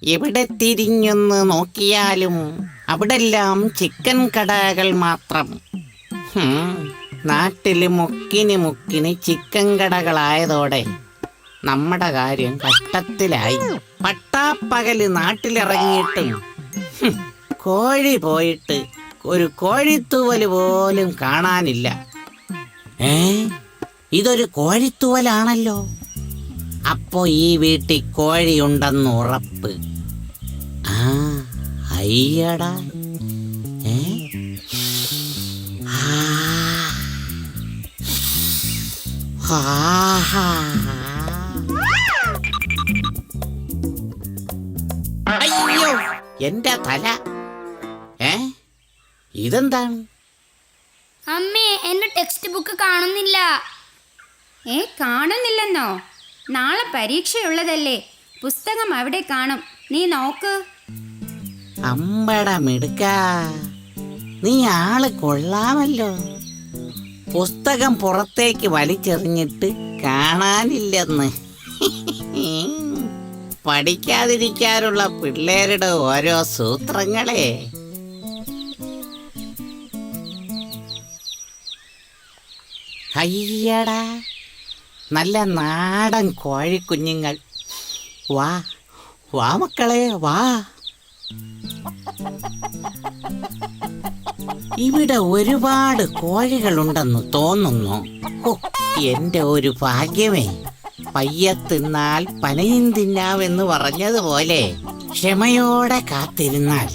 എവിടെ തിരിഞ്ഞൊന്ന് നോക്കിയാലും അവിടെല്ലാം ചിക്കൻ കടകൾ മാത്രം. നാട്ടില് മുക്കിന് ചിക്കൻ കടകളായതോടെ നമ്മുടെ കാര്യം കഷ്ടത്തിലായി. പട്ടാപ്പകല് നാട്ടിലിറങ്ങിയിട്ടും കോഴി പോയിട്ട് ഒരു കോഴിത്തൂവല് പോലും കാണാനില്ല. ഇതൊരു കോഴിത്തൂവലാണല്ലോ. അപ്പോ ഈ വീട്ടിൽ കോഴിയുണ്ടെന്ന് ഉറപ്പ്. അയ്യടാ, അയ്യോ എന്റെ തല. ഇതെന്താണ്? അമ്മേ, എന്റെ ടെക്സ്റ്റ് ബുക്ക് കാണുന്നില്ല. കാണുന്നില്ലെന്നോ? നാളെ പരീക്ഷയുള്ളതല്ലേ, പുസ്തകം അവിടെ കാണും, നീ നോക്ക്. അമ്പട മിടുക്ക, നീ ആള് കൊള്ളാമല്ലോ. പുസ്തകം പുറത്തേക്ക് വലിച്ചെറിഞ്ഞിട്ട് കാണാനില്ലെന്ന്. പഠിക്കാതിരിക്കാനുള്ള പിള്ളേരുടെ ഓരോ സൂത്രങ്ങളെ. അയ്യടാ, നല്ല നാടൻ കോഴിക്കുഞ്ഞുങ്ങൾ. വാ വാ മക്കളെ വാ. ഇവിടെ ഒരുപാട് കോഴികളുണ്ടെന്ന് തോന്നുന്നു. എന്റെ ഒരു ഭാഗ്യമേ. പയ്യെ തിന്നാൽ പനയും തിന്നാമെന്ന് പറഞ്ഞതുപോലെ ക്ഷമയോടെ കാത്തിരുന്നാൽ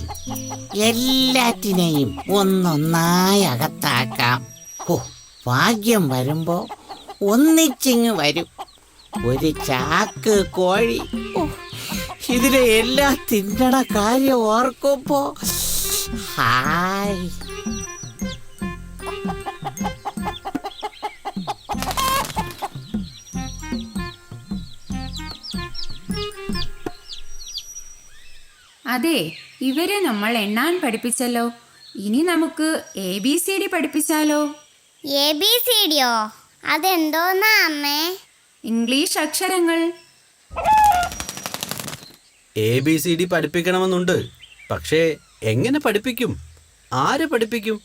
എല്ലാറ്റിനെയും ഒന്നൊന്നായി അകത്താക്കാം. ഭാഗ്യം വരുമ്പോ ഒന്നിച്ചിങ് വരും ഒരു ചാക്ക് കോഴി. ഇതിനെ എല്ലാം തിന്നണ കാര്യം ഓർക്കുമ്പോ ഹായ്. അതെ, ഇവരെ നമ്മൾ എണ്ണാൻ പഠിപ്പിച്ചല്ലോ. ഇനി നമുക്ക് ABCD പഠിപ്പിച്ചാലോ? ABCD യോ? അതെന്തോന്നാ അമ്മേ? ഇംഗ്ലീഷ് അക്ഷരങ്ങൾ. ABCD പഠിപ്പിക്കണമെന്നുണ്ട്. പക്ഷേ എങ്ങനെ പഠിപ്പിക്കും? ആര് പഠിപ്പിക്കും?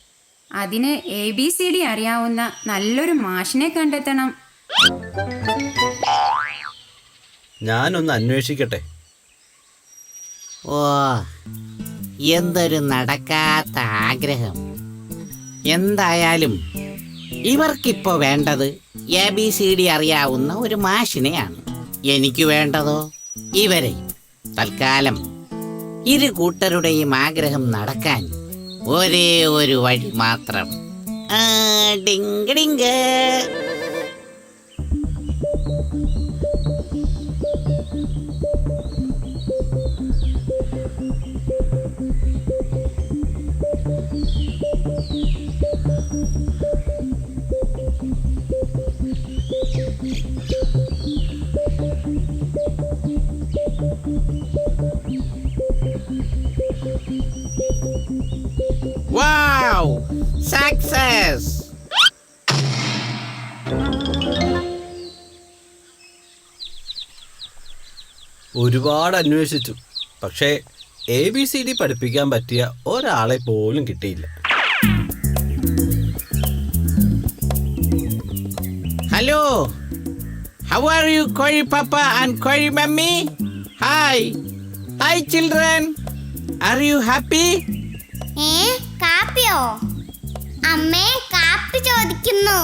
അതിന് ABCD അറിയാവുന്ന നല്ലൊരു മാഷിനെ കണ്ടെത്തണം. ഞാനൊന്ന് അന്വേഷിക്കട്ടെ. എന്തൊരു നടക്കാത്ത ആഗ്രഹം. എന്തായാലും ഇവർക്കിപ്പോ വേണ്ടത് ABCD അറിയാവുന്ന ഒരു മാഷിനെയാണ്. എനിക്ക് വേണ്ടതോ ഇവരെ. തൽക്കാലം ഇരു കൂട്ടരുടെയും ആഗ്രഹം നടക്കാൻ ഒരേ ഒരു വഴി മാത്രം. Ding Ding. Wow! Success! ഒരുപാട് അന്വേഷിച്ചു. പക്ഷേ ABCD പഠിപ്പിക്കാൻ പറ്റിയ ഒരാളെ പോലും കിട്ടിയില്ല. Hello! How are you, Koi Papa and Koi Mummy? Hi! Hi children! Are you happy? കാപ്പിയോ? അമ്മേ, കാപ്പി ചോദിക്കുന്നു.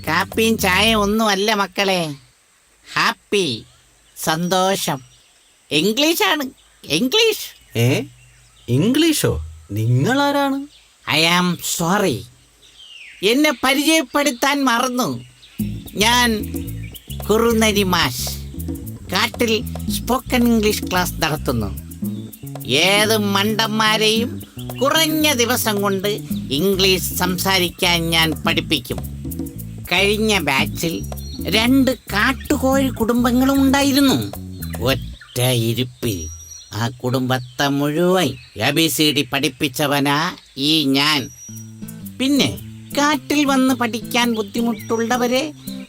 കാപ്പിയും ചായ ഒന്നുമല്ല മക്കളെ. ഹാപ്പി, സന്തോഷം. ഇംഗ്ലീഷാണ്, ഇംഗ്ലീഷ്. ഇംഗ്ലീഷോ? നിങ്ങളാരാണ്? ഐ ആം സോറി, എന്നെ പരിചയപ്പെടുത്താൻ മറന്നു. ഞാൻ കുറുനരി മാഷ്. കാട്ടിൽ സ്പോക്കൺ ഇംഗ്ലീഷ് ക്ലാസ് നടത്തുന്നു. ഏത് മണ്ടന്മാരെയും കുറഞ്ഞ ദിവസം കൊണ്ട് ഇംഗ്ലീഷ് സംസാരിക്കാൻ ഞാൻ പഠിപ്പിക്കും. കഴിഞ്ഞ ബാച്ചിൽ 2 കാട്ടുകോഴി കുടുംബങ്ങളും ഉണ്ടായിരുന്നു. ഒറ്റ ഇരുപ്പിൽ ആ കുടുംബത്തെ മുഴുവൻ ABCD പഠിപ്പിച്ചവനാ ഈ ഞാൻ. പിന്നെ കാട്ടിൽ വന്ന് പഠിക്കാൻ ബുദ്ധിമുട്ടുള്ളവരെ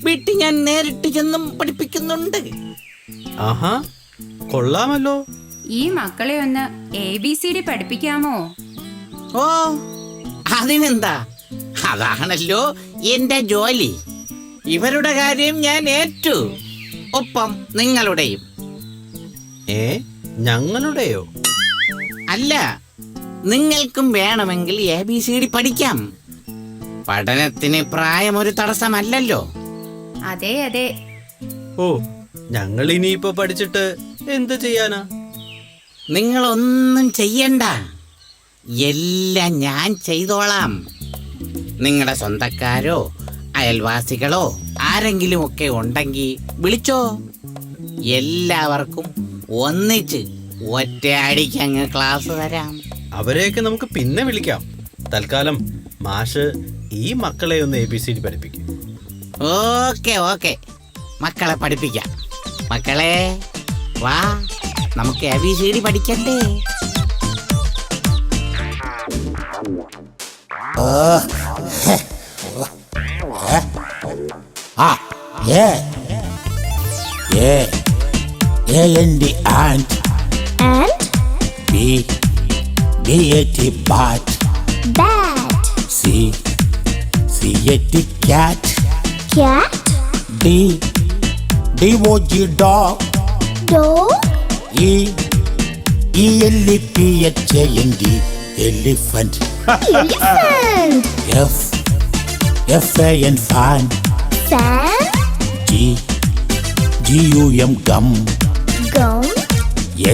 വീട്ടിൽ ഞാൻ നേരിട്ട് ചെന്നും പഠിപ്പിക്കുന്നുണ്ട്. ആഹാ, കൊള്ളാമല്ലോ. ഈ മക്കളെ ഒന്ന് ABCD പഠിപ്പിക്കാമോ? ഓ, അതിനെന്താ, അതാണല്ലോ എന്റെ ജോലി. ഇവരുടെ കാര്യം ഞാൻ ഏറ്റു, ഒപ്പം നിങ്ങളുടെയും. ഞങ്ങളുടെയോ? അല്ല, നിങ്ങൾക്കും വേണമെങ്കിൽ ABCD പഠിക്കാം. പഠനത്തിന് പ്രായം ഒരു തടസ്സമല്ലല്ലോ. അതെ അതെ. ഓ, ഞങ്ങൾ ഇനിയിപ്പോ പഠിച്ചിട്ട് എന്ത് ചെയ്യാനാ? നിങ്ങളൊന്നും ചെയ്യണ്ട, എല്ലാം ഞാൻ ചെയ്തോളാം. നിങ്ങളുടെ സ്വന്തക്കാരോ അയൽവാസികളോ ആരെങ്കിലും ഒക്കെ ഉണ്ടെങ്കിൽ വിളിച്ചോ. എല്ലാവർക്കും ഒന്നിച്ച് ഒറ്റയടിക്ക് അങ്ങ് ക്ലാസ് തരാം. അവരെയൊക്കെ നമുക്ക് പിന്നെ വിളിക്കാം. തൽക്കാലം മാഷ് ഈ മക്കളെ ഒന്ന് ABCD പഠിപ്പിക്കും. ഓക്കെ ഓക്കെ, മക്കളെ പഠിപ്പിക്കാം. മക്കളെ വാ, നമുക്ക് ABCD പഠിക്കണ്ടേ? A-N-D ant. And B-A-T bat. bat. C-A-T cat. Cat. D-O-G dog. Dog. E-L-E-P-H-A-N-D elephant. Elephant. F-A-N fan. Fan. G-U-M gum. Gum.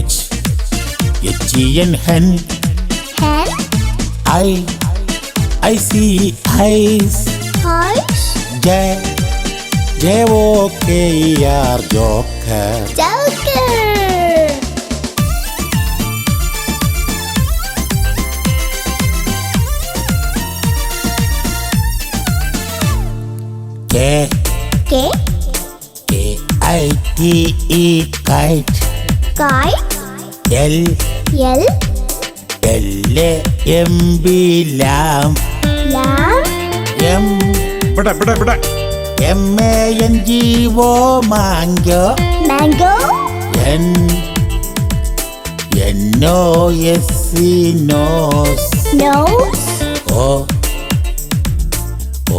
H-E-N hen. Hen. I-C-E eyes. Eyes. J-O-K-E-R joker. Joker. K. K. K-I-T-E kite. Kite. L. L. L-A-M-B lamb. Lamb. M. M-A-N-G-O mango. Mango. N. N-O-S-E nose. Nose. O.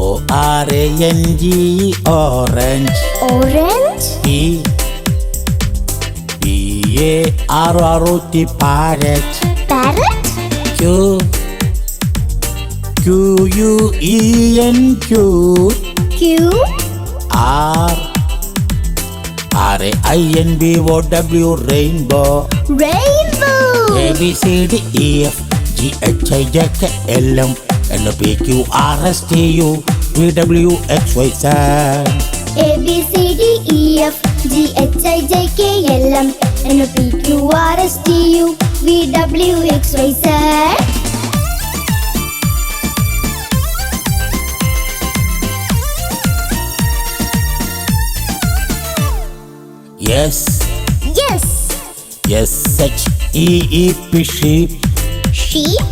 O-R-A-N-G-E orange. Orange. P. P-A-R-R-O-T parrot. Parrot. Q. Q-U-E-N cute. Q. R. R-A-I-N-B-O-W rainbow. Rainbow. A-B-C-D-E-F-G-H-I-J-K-L-M N-O-P-Q-R-S-T-U V-W-X-Y-Z. A B C D E F G H I J K L M N O P Q R S T U V W X Y Z. Yes. Yes. S-H-E-E-P sheep. Sheep.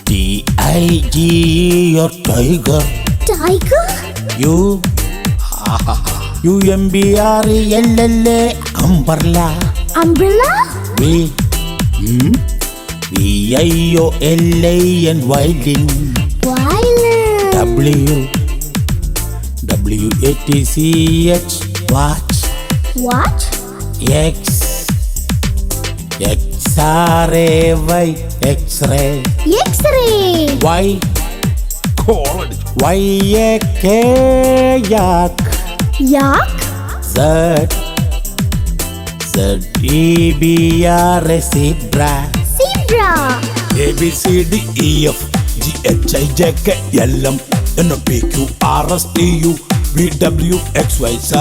T-I-G-E or tiger. Tiger. U-M-B-R-E-L-L-A umbrella. Umbrella. V-I-O-L-A-N violin. Violin. W-A-T-C-H watch. Watch. X X-R-A-Y X-ray. X-ray. Y Y-A-K yak. Yak. Z Z-E-B-R-A zebra. Zebra. A-B-C-D-E-F-G-H-I-J-K-L-M N-O-P-Q-R-S-T-U V-W-X-Y-Z.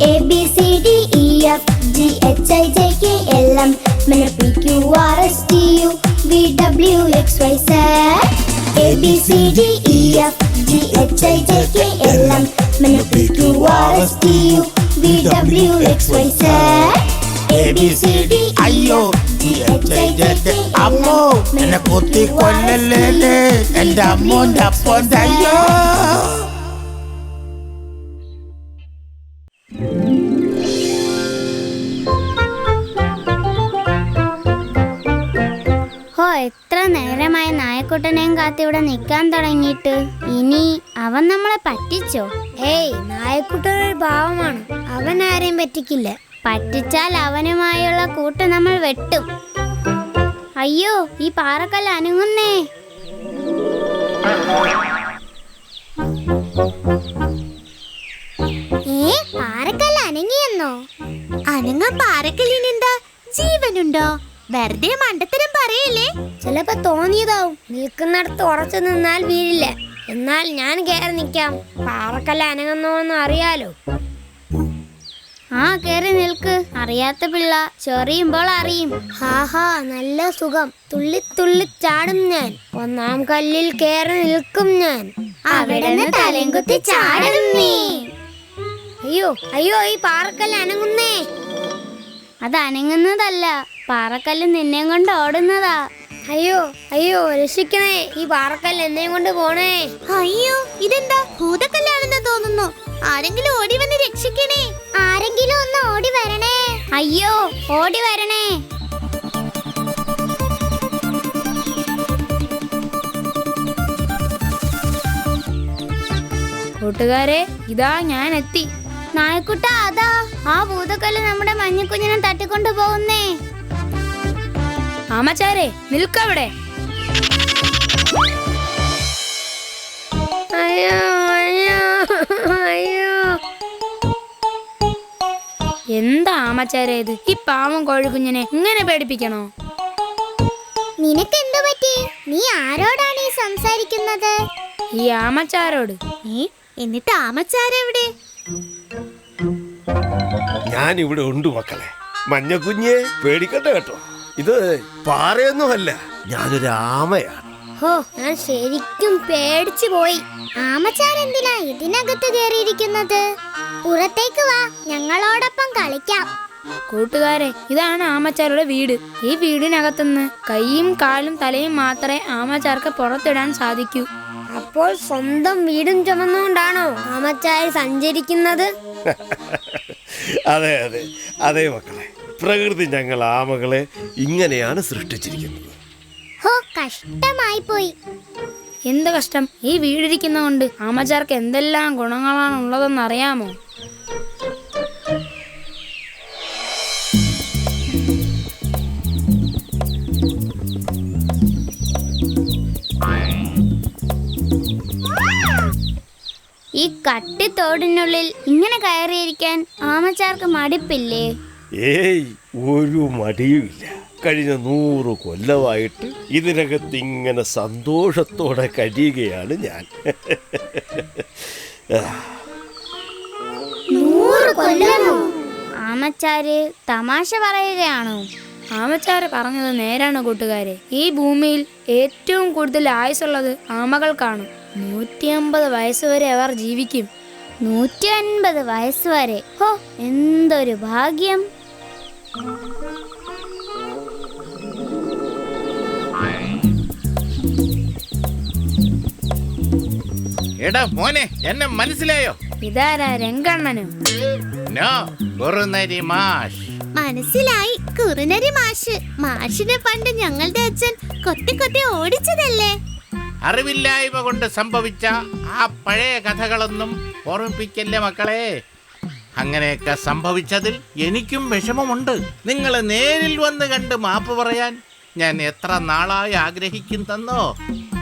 A B C D E F G H I J K L M N O P Q R S T U V W X Y Z. A B C D E F G H I J K L M N O P Q R S T U V W X Y Z. A B C D E F G H I J K L M എന്നെ കുത്തിക്കൊല്ലല്ലേ എന്റെ അമ്മോന്റെ അപ്പോണ്ടയ്യോ. എത്ര നേരമായി നായക്കുട്ടനെയും കാത്തിവിടെ നിൽക്കാൻ തുടങ്ങിയിട്ട്. ഇനി അവൻ നമ്മളെ പറ്റിച്ചോ? ഏയ്, നായക്കുട്ടൻ ഒരു പാവമാണ്. അവൻ ആരെയും പറ്റിക്കില്ല. പറ്റിച്ചാൽ അവനുമായുള്ള കൂട്ട് നമ്മൾ വെട്ടും. അയ്യോ, ഈ പാറക്കല്ല് അനങ്ങുന്നേ. പാറക്കല്ല് അനങ്ങിയെന്നോ? അനങ്ങാൻ പാറക്കല്ലിനെന്താ ജീവനുണ്ടോ? വെറുതെ മണ്ടത്തരം പറയല്ലേ. ചിലപ്പോ തോന്നിയതാവും. നിൽക്കുന്നിടത്ത് ഉറച്ചു നിന്നാൽ വീഴില്ല. എന്നാൽ ഞാൻ കയറി നിൽക്കാം. പാറക്കല്ല് അനങ്ങുന്നോന്ന് അറിയാലോ. ആ, കേറി നിൽക്ക്. അറിയാത്ത പിള്ള ചൊറിയുമ്പോൾ അറിയും. ഹാഹാ, നല്ല സുഖം. തുള്ളി തുള്ളി ചാടും ഞാൻ. ഒന്നാം കല്ലിൽ കേറി നിൽക്കും ഞാൻ. അവിടെ തലയും കുത്തി ചാടും നീ. അയ്യോ അയ്യോ, ഈ പാറക്കല്ല് അനങ്ങുന്നേ. അത് അനങ്ങുന്നതല്ല, പാറക്കല്ല് നിന്നെ കൊണ്ട് ഓടുന്നതാ. അയ്യോ അയ്യോ, രക്ഷിക്കണേ. ഈ പാറക്കല്ല് എന്നെയും കൊണ്ട് പോണേ. അയ്യോ, ഇതെന്താ ഭൂതക്കല്ലാണെന്ന് തോന്നുന്നു. ആരെങ്കിലും ഓടി വന്ന് രക്ഷിക്കണേ. ആരെങ്കിലും ഒന്ന് ഓടി വരണേ. അയ്യോ, ഓടി വരണേ. കൂട്ടുകാരെ, ഇതാ ഞാൻ എത്തി. നായക്കുട്ട, അതാ ആ ഭൂതക്കല്ല് നമ്മുടെ മഞ്ഞക്കുഞ്ഞിനെ തട്ടിക്കൊണ്ടു പോകുന്നേ. ആമച്ചാരെ, നിൽക്കവിടെ. അയ്യോ അയ്യോ അയ്യോ. എന്താ ആമച്ചാരെ ഇത്? ഈ പാവം കോഴിക്കുഞ്ഞിനെ ഇങ്ങനെ പേടിപ്പിക്കണോ? നിനക്ക് എന്തു പറ്റി? നീ ആരോടാണ് ഈ സംസാരിക്കുന്നത്? ഈ ആമച്ചാരോട്. എന്നിട്ട് ആമച്ചാരെവിടെ? ഞാൻ ഇവിടെ ഉണ്ട് മക്കളെ. മഞ്ഞക്കുഞ്ഞെ പേടിക്കണ്ട കേട്ടോ. ഇത് പാറയൊന്നുമല്ല, ഞാനൊരു ആമയാണ്. ഹോ, ഞാൻ ശരിക്കും പേടിച്ചു പോയി. ആമച്ചാരെന്തിനാ ഇതിനകത്ത് കയറിയിരിക്കുന്നത്? പുറത്തേക്ക് വാ, ഞങ്ങളോടൊപ്പം കളിക്കാം. കൂട്ടുകാരെ, ഇതാണ് ആമച്ചാരുടെ വീട്. ഈ വീടിനകത്തുനിന്ന് കൈയും കാലും തലയും മാത്രമേ ആമച്ചാർക്ക് പുറത്തിടാൻ സാധിക്കൂ. അപ്പോൾ സ്വന്തം വീടും ചുമന്നുകൊണ്ടാണോ ആമച്ചാർ സഞ്ചരിക്കുന്നത്? അതെ അതെ അതെ മക്കളെ, പ്രകൃതി ഞങ്ങൾ ആമകളെ ഇങ്ങനെയാണ് സൃഷ്ടിച്ചിരിക്കുന്നത്. ഹോ, കഷ്ടമായി പോയി. എന്ത് കഷ്ടം! ഈ വീടിരിക്കുന്നതുകൊണ്ട് ആമച്ചാർക്ക് എന്തെല്ലാം ഗുണങ്ങളാണ് ഉള്ളതെന്ന് അറിയാമോ? ഈ കട്ടിത്തോടിനുള്ളിൽ ഇങ്ങനെ കയറിയിരിക്കാൻ ആമച്ചാർക്ക് മടിപ്പില്ലേ? ഏയ്, ഒരു മടിയുമില്ല. കഴിഞ്ഞ 100 കൊല്ലമായിട്ട് ഇതിനകത്ത് ഇങ്ങനെ സന്തോഷത്തോടെ കഴിയുകയാണ് ഞാൻ. 100 കൊല്ലമോ? ആമച്ചാര് തമാശ പറയുകയാണോ? ആമച്ചാര് പറഞ്ഞത് നേരാണ് കൂട്ടുകാരെ. ഈ ഭൂമിയിൽ ഏറ്റവും കൂടുതൽ ആയുസുള്ളത് ആമകൾക്കാണ്. 150 വയസ്സ് വരെ അവർ ജീവിക്കും. 150 വയസ്സ് വരെ? ഹോ, എന്തൊരു ഭാഗ്യം. എടാ മോനെ, എന്നെ മനസ്സിലായോ? ഇതാരാ? രംഗണ്ണനും. നോ, കുറുനരി മാഷ്. മനസ്സിലായി, കുറുനരി മാഷ്. മാഷിനെ പണ്ട് ഞങ്ങളുടെ അച്ഛൻ കൊത്തി കൊത്തി ഓടിച്ചതല്ലേ? അറിവില്ലായ്മ കൊണ്ട് സംഭവിച്ച ആ പഴയ കഥകളൊന്നും ഓർമ്മിപ്പിക്കല്ലേ മക്കളെ. അങ്ങനെയൊക്കെ സംഭവിച്ചതിൽ എനിക്കും വിഷമമുണ്ട്. നിങ്ങളെ നേരിൽ വന്ന് കണ്ട് മാപ്പ് പറയാൻ ഞാൻ എത്ര നാളായി ആഗ്രഹിക്കുന്നോ.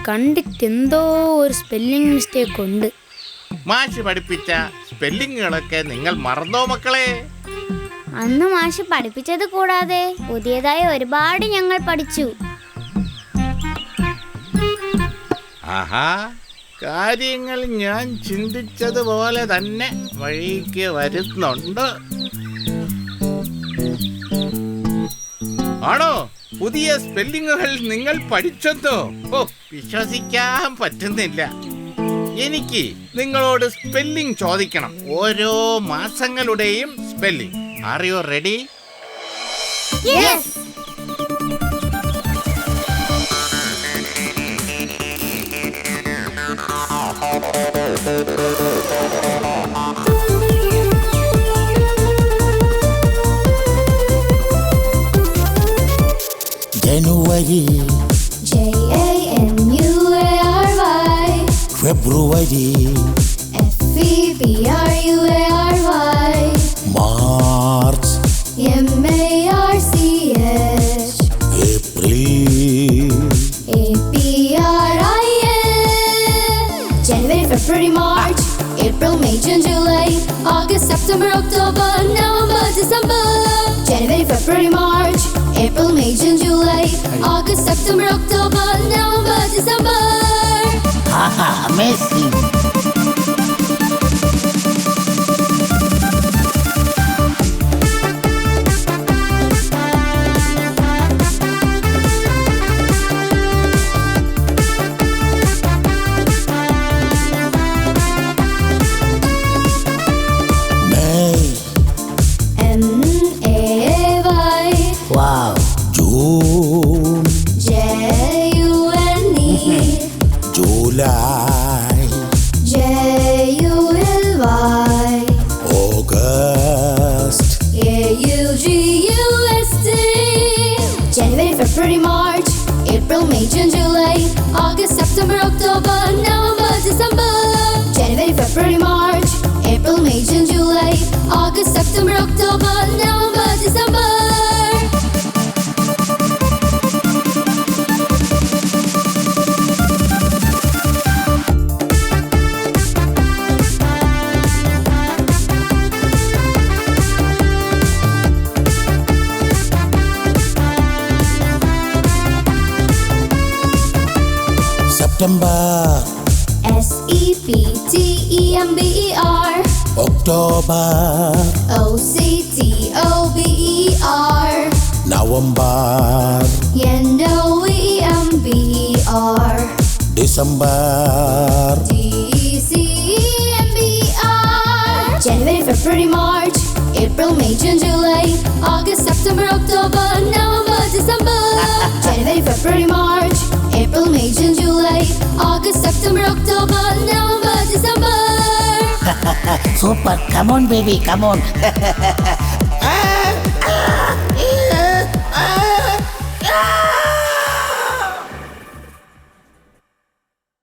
കണ്ടിട്ടെന്തോ ഒരു സ്പെല്ലിംഗ് മിസ്റ്റേക്ക് ഉണ്ട്. മാഷ് പഠിപ്പിച്ച സ്പെല്ലിങ്ങുകളൊക്കെ നിങ്ങൾ മറന്നോ മക്കളെ? അന്ന് മാഷ് പഠിപ്പിച്ചത് കൂടാതെ പുതിയതായി ഒരുപാട് ഞങ്ങൾ പഠിച്ചു. ആഹാ, കാര്യങ്ങൾ ഞാൻ ചിന്തിച്ചതുപോലെ തന്നെ വഴിക്ക് വരുന്നുണ്ട്. ആണോ? പുതിയ സ്പെല്ലിങ്ങുകൾ നിങ്ങൾ പഠിച്ചെന്നോ? ഓ, വിശ്വസിക്കാൻ പറ്റുന്നില്ല. എനിക്ക് നിങ്ങളോട് സ്പെല്ലിംഗ് ചോദിക്കണം. ഓരോ മാസങ്ങളുടെയും spelling. Are you ready? January, February FEBRUARY March MARCH April APRIL January, February, March, April, May, June, July, August, September, October, November, December. January, February, March, April, May, June, July, August, September, October, November, December. Haha, amazing. May MAY Wow. June JUNE July JULY August AUGUST January, February, March, April, May, June, July, August, September, October, November, December. January, February, March, April, May, June, July, August, September, October, November, December. September SEPTEMBER October OCTOBER November NOVEMBER December DCEMBER January, February, March, April, May, June, July, August, September, October, November, December. January, February, March, April, May, June, July, August, September, October, November, December. Super. Come on, baby. Come on.